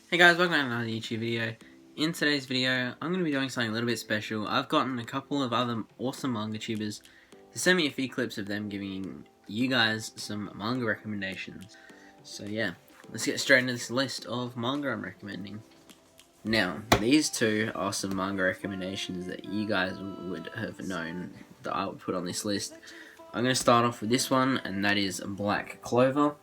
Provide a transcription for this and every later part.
Hey guys, welcome to another YouTube video. In today's video, I'm going to be doing something a little bit special. I've gotten a couple of other awesome manga tubers to send me a few clips of them giving you guys some manga recommendations. So yeah, let's get straight into this list of manga I'm recommending. Now, these two are some manga recommendations that you guys would have known that I would put on this list. I'm going to start off with this one, and that is Black Clover.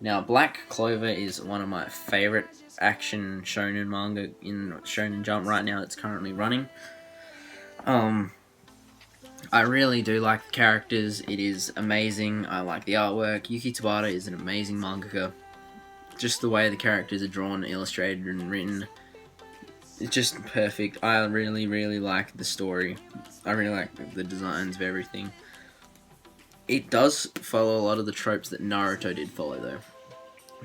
Now, Black Clover is one of my favorite action shonen manga in Shonen Jump right now. It's currently running. I really do like the characters. It is amazing. I like the artwork. Yuki Tabata is an amazing mangaka. Just the way the characters are drawn, illustrated, and written, it's just perfect. I really like the story. I really like the designs of everything. It does follow a lot of the tropes that Naruto did follow, though.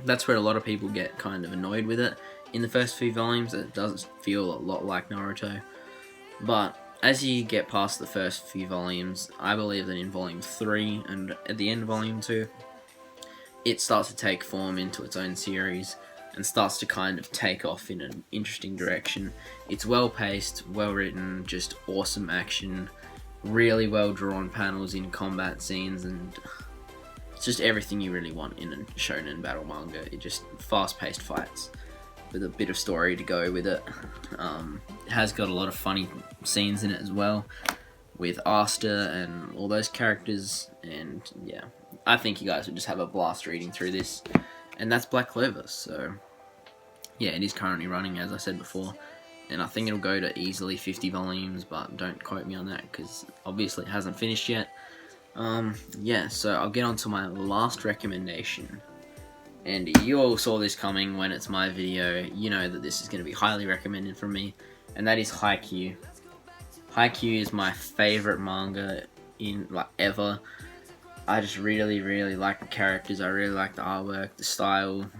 That's where a lot of people get kind of annoyed with it. In the first few volumes, it does feel a lot like Naruto. But as you get past the first few volumes, I believe that in Volume 3 and at the end of Volume 2, it starts to take form into its own series and starts to kind of take off in an interesting direction. It's well paced, well written, just awesome action, really well drawn panels in combat scenes, and it's just everything you really want in a shonen battle manga. It just fast-paced fights with a bit of story to go with it. It has got a lot of funny scenes in it as well, with Asta and all those characters, and yeah, I think you guys would just have a blast reading through this. And that's Black Clover. So yeah, it is currently running, as I said before, and I think it'll go to easily 50 volumes, but don't quote me on that because obviously it hasn't finished yet. Yeah, so I'll get on to my last recommendation, and you all saw this coming when it's my video. You know that this is going to be highly recommended from me, and that is Haikyuu. Haikyuu is my favorite manga in ever. I just really like the characters. I really like the artwork, the style,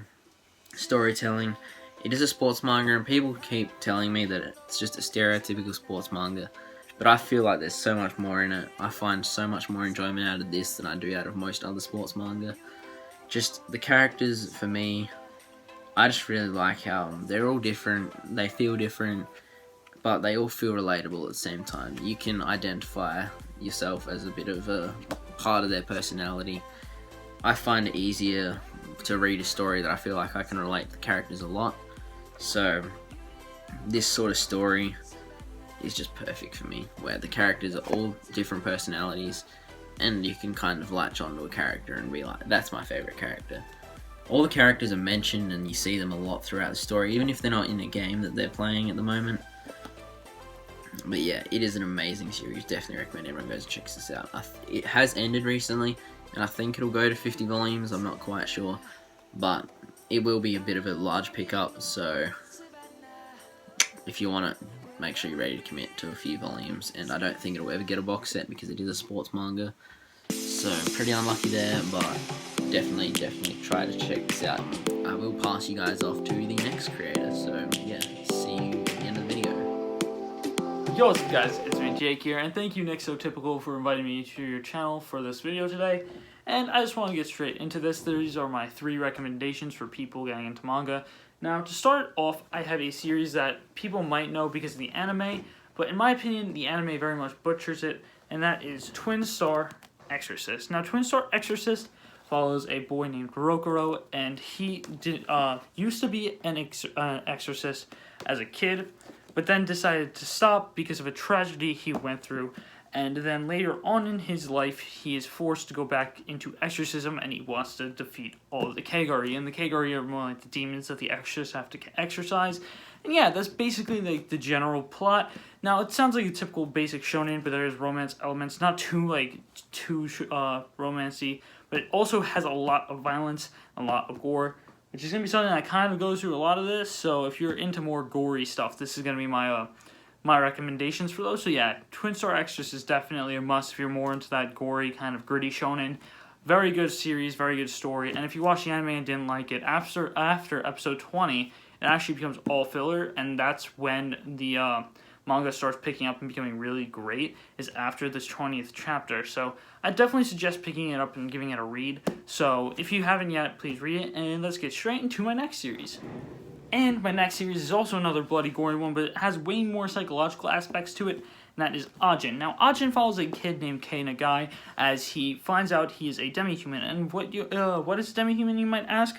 storytelling. It is a sports manga, and people keep telling me that it's just a stereotypical sports manga, but I feel like there's so much more in it. I find so much more enjoyment out of this than I do out of most other sports manga. Just the characters, for me, I just really like how they're all different, they feel different, but they all feel relatable at the same time. You can identify yourself as a bit of a part of their personality. I find it easier to read a story that I feel like I can relate to the characters a lot. So this sort of story is just perfect for me, where the characters are all different personalities, and you can kind of latch onto a character and be like, that's my favorite character. All the characters are mentioned, and you see them a lot throughout the story, even if they're not in a game that they're playing at the moment. But yeah, it is an amazing series. Definitely recommend everyone goes and checks this out. It has ended recently, and I think it'll go to 50 volumes. I'm not quite sure, but it will be a bit of a large pickup, so if you want it, make sure you're ready to commit to a few volumes. And I don't think it'll ever get a box set because it is a sports manga, so pretty unlucky there, but definitely try to check this out. I will pass you guys off to the next creator, so yeah, see you at the end of the video. Yo, what's up guys, it's me Jake here, and thank you EastCoastManga for inviting me to your channel for this video today. And I just want to get straight into this. These are my 3 recommendations for people getting into manga. Now, to start off, I have a series that people might know because of the anime, but in my opinion, the anime very much butchers it, and that is Twin Star Exorcist. Now, Twin Star Exorcist follows a boy named Rokuro, and he used to be an exorcist as a kid, but then decided to stop because of a tragedy he went through. And then later on in his life, he is forced to go back into exorcism, and he wants to defeat all of the Kagari. And the Kagari are more like the demons that the exorcists have to exorcise. And yeah, that's basically the general plot. Now, it sounds like a typical basic shonen, but there is romance elements. Not too romancy, but it also has a lot of violence, a lot of gore, which is going to be something that kind of goes through a lot of this. So if you're into more gory stuff, this is going to be my recommendations for those. So yeah, Twin Star Exorcist is definitely a must if you're more into that gory, kind of gritty shonen. Very good series, very good story. And if you watched the anime and didn't like it, after episode 20, it actually becomes all filler, and that's when the manga starts picking up and becoming really great, is after this 20th chapter. So I definitely suggest picking it up and giving it a read. So if you haven't yet, please read it, and let's get straight into my next series. And my next series is also another bloody gory one, but it has way more psychological aspects to it, and that is Ajin. Now, Ajin follows a kid named Kei Nagai as he finds out he is a demi-human. And what is a demi-human, you might ask?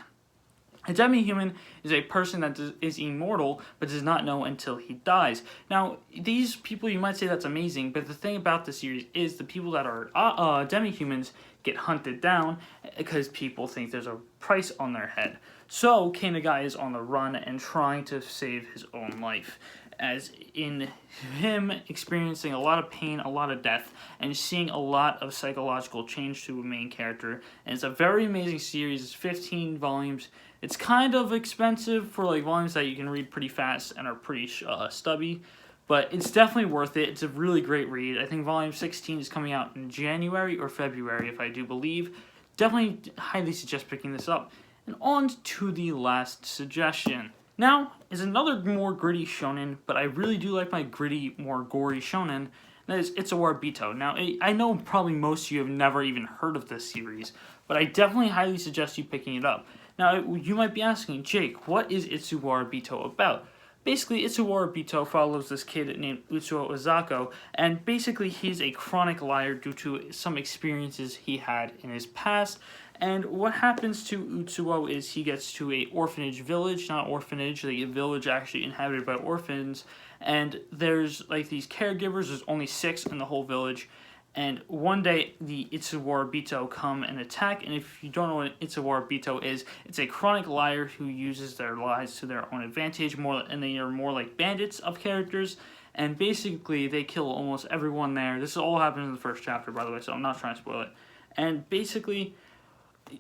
A demi-human is a person that is immortal, but does not know until he dies. Now, these people, you might say that's amazing, but the thing about the series is the people that are demi-humans get hunted down because people think there's a price on their head. So, Kei Nagai is on the run and trying to save his own life, as in him experiencing a lot of pain, a lot of death, and seeing a lot of psychological change to a main character. And it's a very amazing series. It's 15 volumes. It's kind of expensive for like volumes that you can read pretty fast and are pretty stubby, but it's definitely worth it. It's a really great read. I think volume 16 is coming out in January or February, if I do believe. Definitely highly suggest picking this up. And on to the last suggestion. Now is another more gritty shonen, but I really do like my gritty, more gory shonen. That is It's a Warbito. Now, I know probably most of you have never even heard of this series, but I definitely highly suggest you picking it up. Now, you might be asking, Jake, what is Itsuwa Warbito about? Basically, Itsuwa Warbito follows this kid named Utsuo Ozako, and basically he's a chronic liar due to some experiences he had in his past. And what happens to Utsuo is he gets to a orphanage village, not orphanage, a village actually inhabited by orphans, and there's like these caregivers. There's only 6 in the whole village. And one day, the Itsuwa Warbito come and attack, and if you don't know what Itsuwa Warbito is, it's a chronic liar who uses their lies to their own advantage, and they are more like bandits of characters, and basically they kill almost everyone there. This all happens in the first chapter, by the way, so I'm not trying to spoil it. And basically,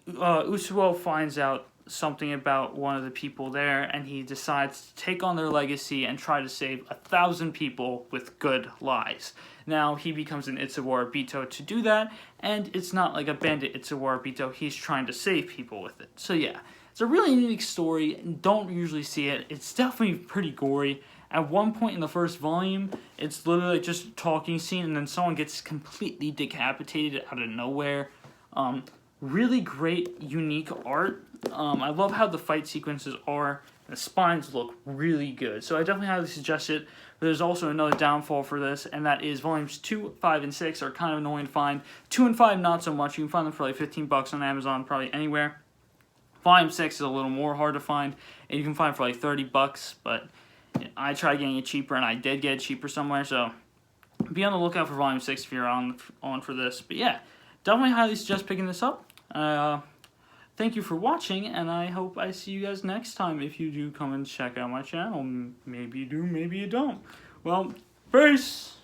Utsuo finds out something about one of the people there, and he decides to take on their legacy and try to save 1,000 people with good lies. Now, he becomes an Itsuwa Warbito to do that, and it's not like a bandit Itsuwa Warbito, he's trying to save people with it. So yeah, it's a really unique story, don't usually see it, it's definitely pretty gory. At one point in the first volume, it's literally just a talking scene, and then someone gets completely decapitated out of nowhere. Really great, unique art. I love how the fight sequences are. The spines look really good, so I definitely highly suggest it. But there's also another downfall for this, and that is volumes 2, 5, and 6 are kind of annoying to find. 2 and 5 not so much. You can find them for like 15 bucks on Amazon, probably anywhere. Volume 6 is a little more hard to find, and you can find for like 30 bucks, but I tried getting it cheaper, and I did get it cheaper somewhere, so be on the lookout for volume 6 if you're on for this. But yeah, definitely highly suggest picking this up. Thank you for watching, and I hope I see you guys next time. If you do come and check out my channel, maybe you do, maybe you don't. Well, peace!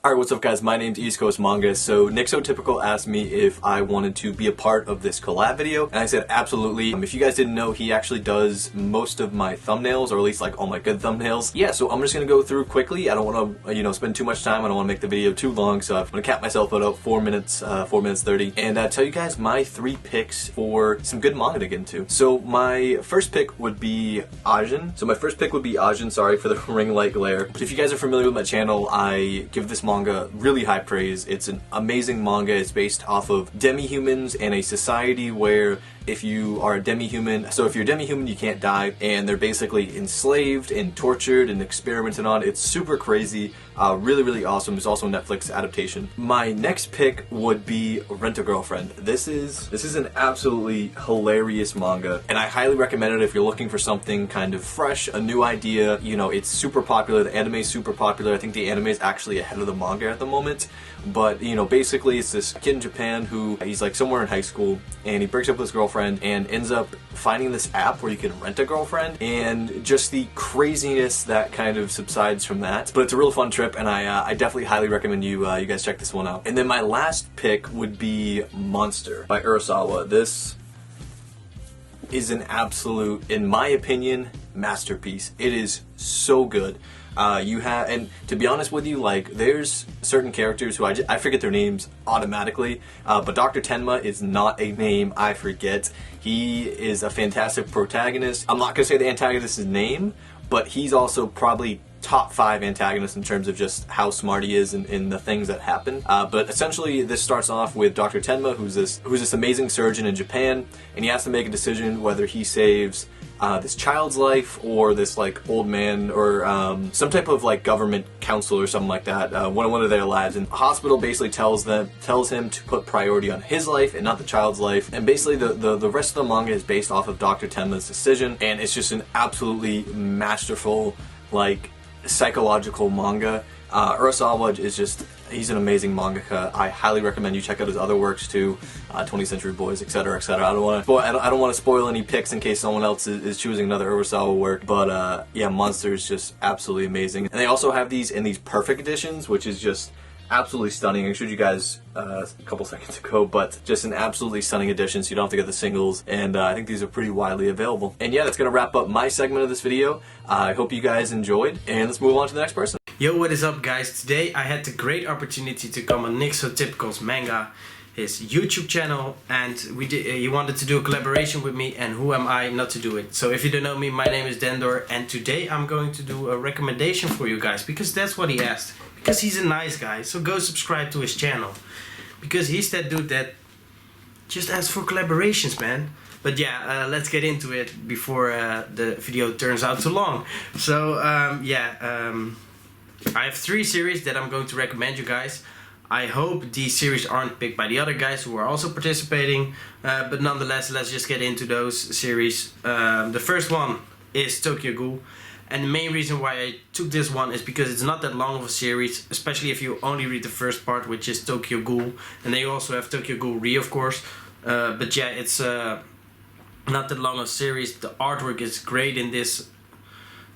Alright, what's up guys? My name's EastCoastManga. So NixoTypical asked me if I wanted to be a part of this collab video, and I said absolutely. If you guys didn't know, he actually does most of my thumbnails, or at least like all my good thumbnails. Yeah, so I'm just gonna go through quickly. I don't want to, spend too much time. I don't want to make the video too long, so I'm gonna cap myself at about 4 minutes 30, and tell you guys my 3 picks for some good manga to get into. So my first pick would be Ajin. Sorry for the ring light glare. But if you guys are familiar with my channel, I give this manga really high praise. It's an amazing manga. It's based off of demi-humans and a society where if you are a demi-human, so if you're a demi-human you can't die, and they're basically enslaved and tortured and experimented on. It's super crazy, really awesome. It's also a Netflix adaptation. My next pick would be Rent-A-Girlfriend. This is an absolutely hilarious manga, and I highly recommend it if you're looking for something kind of fresh, a new idea. You know, it's super popular, the anime is super popular. I think the anime is actually ahead of the manga at the moment. But, basically it's this kid in Japan who, he's like somewhere in high school, and he breaks up with his girlfriend and ends up finding this app where you can rent a girlfriend, and just the craziness that kind of subsides from that. But it's a real fun trip, and I definitely highly recommend you guys check this one out. And then my last pick would be Monster by Urasawa. This is an absolute, in my opinion, masterpiece. It is so good. And to be honest with you, like, there's certain characters who I forget their names automatically, but Dr. Tenma is not a name I forget. He is a fantastic protagonist. I'm not gonna say the antagonist's name, but he's also probably top 5 antagonists in terms of just how smart he is in the things that happen. But essentially this starts off with Dr. Tenma, who's this amazing surgeon in Japan, and he has to make a decision whether he saves this child's life, or this like old man, or some type of like government council or something like that. One of their lads, and the hospital basically tells him to put priority on his life and not the child's life. And basically the rest of the manga is based off of Dr. Tenma's decision, and it's just an absolutely masterful like psychological manga. Urasawa is just, he's an amazing mangaka. I highly recommend you check out his other works too, 20th Century Boys, etc., etc. I don't want to spoil any picks in case someone else is choosing another Urasawa work, but yeah, Monster is just absolutely amazing. And they also have these in these perfect editions, which is just absolutely stunning. I showed you guys a couple seconds ago, but just an absolutely stunning edition, so you don't have to get the singles, and I think these are pretty widely available. And yeah, that's going to wrap up my segment of this video. I hope you guys enjoyed, and let's move on to the next person. Yo, what is up guys? Today I had the great opportunity to come on JakeThePog's his YouTube channel, and he wanted to do a collaboration with me, and who am I not to do it? So if you don't know me, my name is Dendor, and today I'm going to do a recommendation for you guys, because that's what he asked. Because he's a nice guy, so go subscribe to his channel. Because he's that dude that just asks for collaborations, man. But yeah, let's get into it before the video turns out too long. So I have 3 series that I'm going to recommend you guys. I hope these series aren't picked by the other guys who are also participating, but nonetheless, let's just get into those series. The first one is Tokyo Ghoul, and the main reason why I took this one is because it's not that long of a series, especially if you only read the first part, which is Tokyo Ghoul, and they also have Tokyo Ghoul Re, of course. But yeah, it's not that long of a series. The artwork is great in this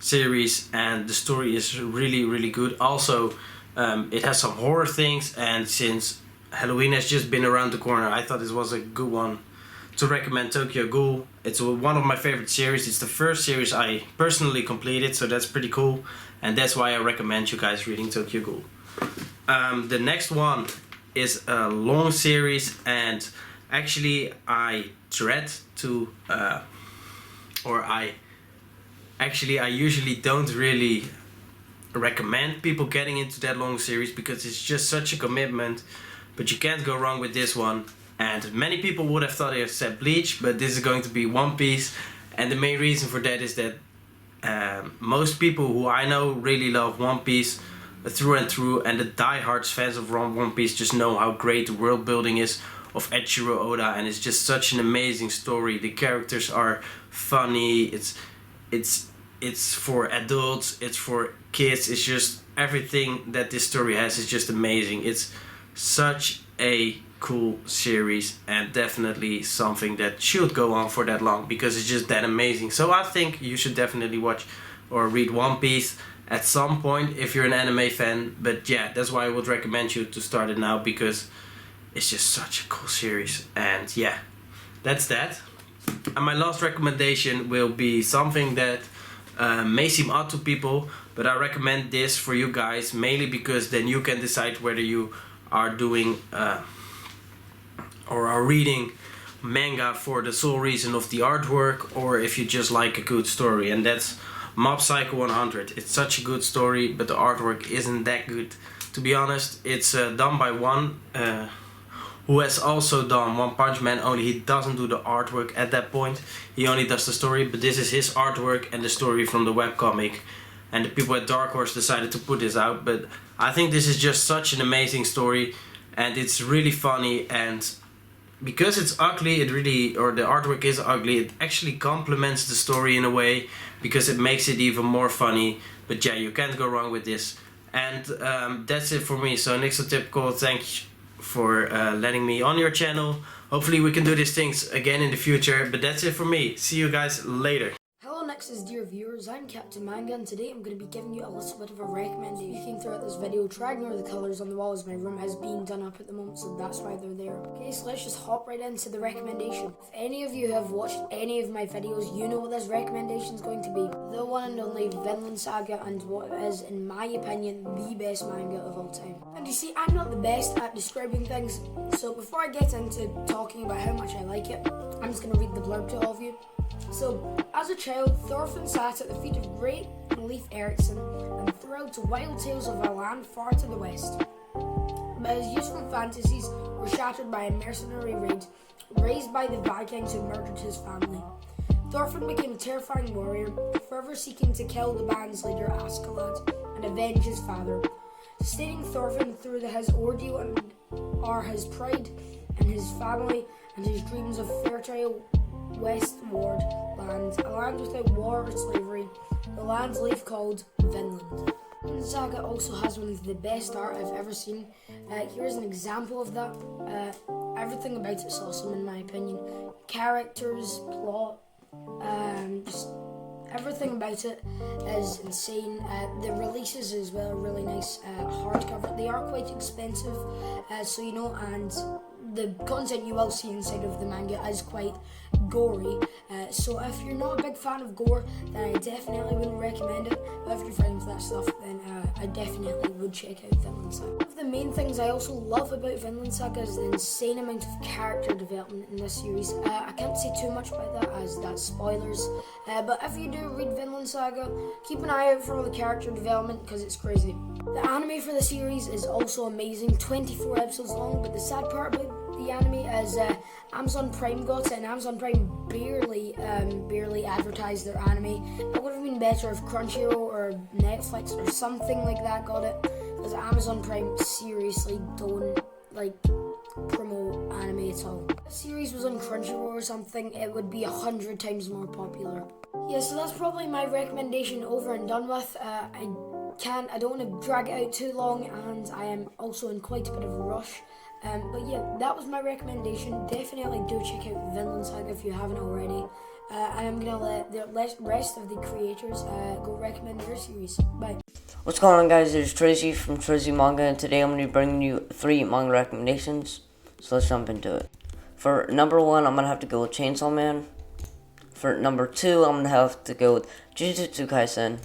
series, and the story is really good. Also, it has some horror things, and since Halloween has just been around the corner, I thought this was a good one to recommend. Tokyo Ghoul. It's one of my favorite series. It's the first series I personally completed, so that's pretty cool, and that's why I recommend you guys reading Tokyo Ghoul. The next one is a long series, and actually I dread to I usually don't really recommend people getting into that long series, because it's just such a commitment, but you can't go wrong with this one. And many people would have thought I said Bleach, but this is going to be One Piece, and the main reason for that is that most people who I know really love One Piece through and through, and the diehards fans of One Piece just know how great the world building is of Eiichiro Oda, and it's just such an amazing story. The characters are funny, it's for adults, it's for kids, it's just everything that this story has is just amazing. It's such a cool series, and definitely something that should go on for that long, because it's just that amazing. So I think you should definitely watch or read One Piece at some point if you're an anime fan. But yeah, that's why I would recommend you to start it now, because it's just such a cool series. And yeah, that's that. And my last recommendation will be something that may seem odd to people, but I recommend this for you guys, mainly because then you can decide whether you are doing or are reading manga for the sole reason of the artwork, or if you just like a good story, and that's Mob Psycho 100. It's such a good story, but the artwork isn't that good, to be honest. It's done by one who has also done One Punch Man, only he doesn't do the artwork at that point. He only does the story, but this is his artwork and the story from the webcomic. And the people at Dark Horse decided to put this out, but I think this is just such an amazing story, and it's really funny, and because it's ugly, the artwork is ugly, it actually complements the story in a way, because it makes it even more funny. But yeah, you can't go wrong with this. And that's it for me. So JakeThePog, thank you for letting me on your channel. Hopefully we can do these things again in the future, but that's it for me. See you guys later. Hello Nexus dear viewers, I'm CaptainManga, and today I'm going to be giving you a little bit of a recommendation. Looking throughout this video, try to ignore the colours on the walls. My room is being done up at the moment, so that's why they're there. Okay, so let's just hop right into the recommendation. If any of you have watched any of my videos, you know what this recommendation is going to be. The one and only Vinland Saga, and what is, in my opinion, the best manga of all time. And you see, I'm not the best at describing things, so before I get into talking about how much I like it, I'm just going to read the blurb to all of you. So, as a child, Thorfinn sat at the feet of great Leif Erikson and thrilled to wild tales of a land far to the west. But his youthful fantasies were shattered by a mercenary raid raised by the Vikings who murdered his family. Thorfinn became a terrifying warrior, forever seeking to kill the band's leader Askeladd and avenge his father. Sustaining Thorfinn through his ordeal are his pride and his family and his dreams of fertile westward land, a land without war or slavery, the land's leaf called Vinland. Vinland Saga also has one of the best art I've ever seen. Here's an example of that. Everything about it's awesome in my opinion. Characters, plot, just everything about it is insane. The releases as well are really nice. Hardcover, they are quite expensive, so you know, and the content you will see inside of the manga is quite gory. So if you're not a big fan of gore, then I definitely wouldn't recommend it. But if you're fine with that stuff, then I definitely would check out Vinland Saga. One of the main things I also love about Vinland Saga is the insane amount of character development in this series. I can't say too much about that as that's spoilers. But if you do read Vinland Saga, keep an eye out for all the character development because it's crazy. The anime for the series is also amazing, 24 episodes long, but the sad part about the anime is Amazon Prime got it, and Amazon Prime barely advertised their anime. It would have been better if Crunchyroll or Netflix or something like that got it, because Amazon Prime seriously don't promote anime at all. If the series was on Crunchyroll or something, it would be 100 times more popular. Yeah, so that's probably my recommendation over and done with. I don't want to drag it out too long, and I am also in quite a bit of a rush. But yeah, that was my recommendation. Definitely do check out Vinland Saga if you haven't already. And I'm gonna let the rest of the creators go recommend their series. Bye. What's going on, guys? It's Tracy from TreasuryManga, and today I'm going to be bringing you 3 manga recommendations. So let's jump into it. For number 1, I'm going to have to go with Chainsaw Man. For number 2, I'm going to have to go with Jujutsu Kaisen.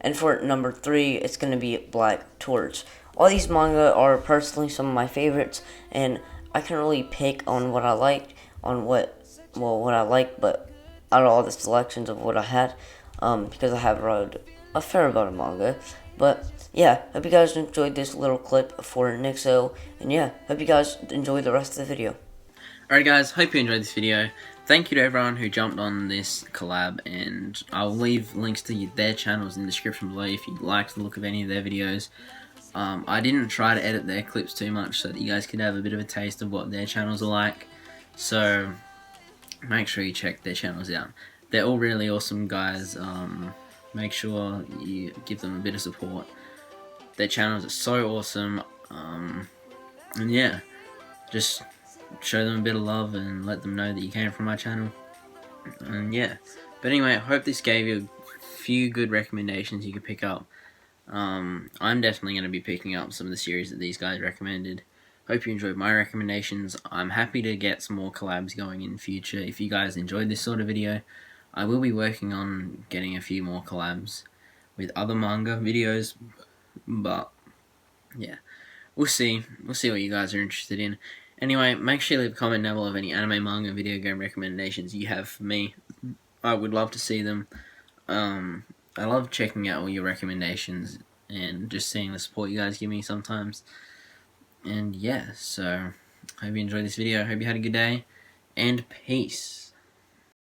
And for number 3, it's going to be Black Torch. All these manga are personally some of my favorites, and I can't really pick on what I liked, what I like, but out of all the selections of what I had, because I have read a fair amount of manga. But yeah, hope you guys enjoyed this little clip for Nixo, and yeah, hope you guys enjoy the rest of the video. Alright guys, hope you enjoyed this video. Thank you to everyone who jumped on this collab, and I'll leave links to their channels in the description below if you'd like the look of any of their videos. I didn't try to edit their clips too much so that you guys could have a bit of a taste of what their channels are like. So make sure you check their channels out. They're all really awesome guys. Make sure you give them a bit of support. Their channels are so awesome. And yeah, just show them a bit of love and let them know that you came from my channel. And yeah, but anyway, I hope this gave you a few good recommendations you could pick up. I'm definitely going to be picking up some of the series that these guys recommended. Hope you enjoyed my recommendations. I'm happy to get some more collabs going in the future. If you guys enjoyed this sort of video, I will be working on getting a few more collabs with other manga videos. But yeah, we'll see. We'll see what you guys are interested in. Anyway, make sure you leave a comment down below of any anime, manga, video game recommendations you have for me. I would love to see them. I love checking out all your recommendations and just seeing the support you guys give me sometimes. And yeah, so hope you enjoyed this video. Hope you had a good day, and peace.